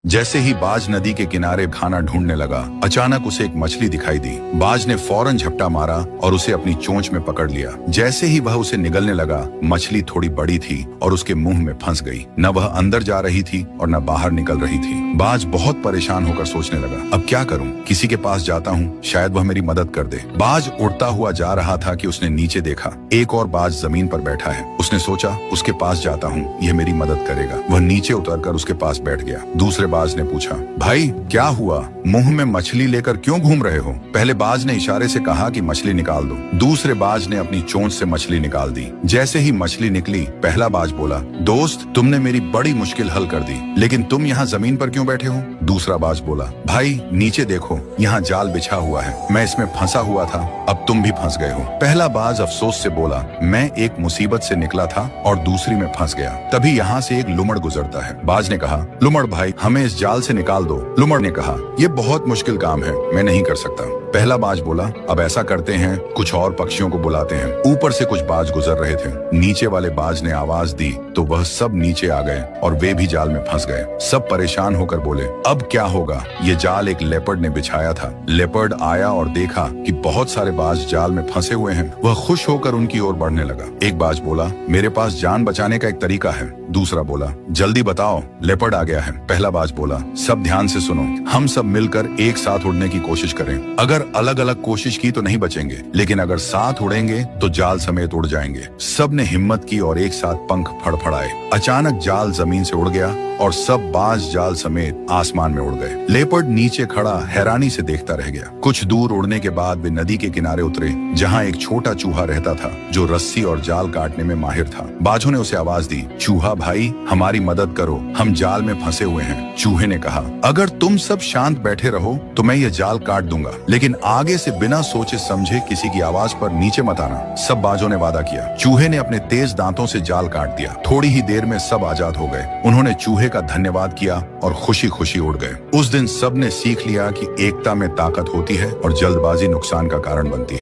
जैसे ही बाज नदी के किनारे खाना ढूंढने लगा, अचानक उसे एक मछली दिखाई दी। बाज ने फौरन झपटा मारा और उसे अपनी चोंच में पकड़ लिया। जैसे ही वह उसे निगलने लगा, मछली थोड़ी बड़ी थी और उसके मुंह में फंस गई। न वह अंदर जा रही थी और न बाहर निकल रही थी। बाज बहुत परेशान होकर सोचने लगा, अब क्या करूं? किसी के पास जाता हूं, शायद वह मेरी मदद कर दे। बाज उड़ता हुआ जा रहा था कि उसने नीचे देखा, एक और बाज जमीन पर बैठा है। उसने सोचा, उसके पास जाता हूँ, यह मेरी मदद करेगा। वह नीचे उतरकर उसके पास बैठ गया। दूसरे बाज ने पूछा, भाई क्या हुआ? मुंह में मछली लेकर क्यों घूम रहे हो? पहले बाज ने इशारे से कहा कि मछली निकाल दो। दूसरे बाज ने अपनी चोंच से मछली निकाल दी। जैसे ही मछली निकली, पहला बाज बोला, दोस्त, तुमने मेरी बड़ी मुश्किल हल कर दी, लेकिन तुम यहाँ जमीन पर क्यों बैठे हो? दूसरा बाज बोला, भाई नीचे देखो, यहाँ जाल बिछा हुआ है, मैं इसमें फंसा हुआ था, अब तुम भी फंस गए हो। पहला बाज अफसोस से बोला, मैं एक मुसीबत से निकला था और दूसरी में फंस गया। तभी यहाँ से एक लुमड़ गुजरता है। बाज ने कहा, लुमड़ भाई, हमें इस जाल से निकाल दो। लुमड़ ने कहा, यह बहुत मुश्किल काम है, मैं नहीं कर सकता। पहला बाज बोला, अब ऐसा करते हैं, कुछ और पक्षियों को बुलाते हैं। ऊपर से कुछ बाज गुजर रहे थे। नीचे वाले बाज ने आवाज दी तो वह सब नीचे आ गए और वे भी जाल में फंस गए। सब परेशान होकर बोले, अब क्या होगा? ये जाल एक लेपर्ड ने बिछाया था। लेपर्ड आया और देखा कि बहुत सारे बाज जाल में फंसे हुए हैं। वह खुश होकर उनकी ओर बढ़ने लगा। एक बाज बोला, मेरे पास जान बचाने का एक तरीका है। दूसरा बोला, जल्दी बताओ, लेपर्ड आ गया है। पहला बाज बोला, सब ध्यान से सुनो, हम सब मिलकर एक साथ उड़ने की कोशिश करें। अगर अलग अलग कोशिश की तो नहीं बचेंगे, लेकिन अगर साथ उड़ेंगे तो जाल समेत उड़ जाएंगे। सब ने हिम्मत की और एक साथ पंख फड़फड़ाए। अचानक जाल जमीन से उड़ गया और सब बाज जाल समेत आसमान में उड़ गए। लेपर्ड नीचे खड़ा हैरानी से देखता रह गया। कुछ दूर उड़ने के बाद वे नदी के किनारे उतरे, जहाँ एक छोटा चूहा रहता था जो रस्सी और जाल काटने में माहिर था। बाजों ने उसे आवाज दी, चूहा भाई, हमारी मदद करो, हम जाल में फंसे हुए हैं। चूहे ने कहा, अगर तुम सब शांत बैठे रहो तो मैं ये जाल काट दूंगा, लेकिन आगे से बिना सोचे समझे किसी की आवाज पर नीचे मत आना। सब बाजों ने वादा किया। चूहे ने अपने तेज दांतों से जाल काट दिया। थोड़ी ही देर में सब आजाद हो गए। उन्होंने चूहे का धन्यवाद किया और खुशी खुशी उड़ गए। उस दिन सब ने सीख लिया कि एकता में ताकत होती है और जल्दबाजी नुकसान का कारण बनती है।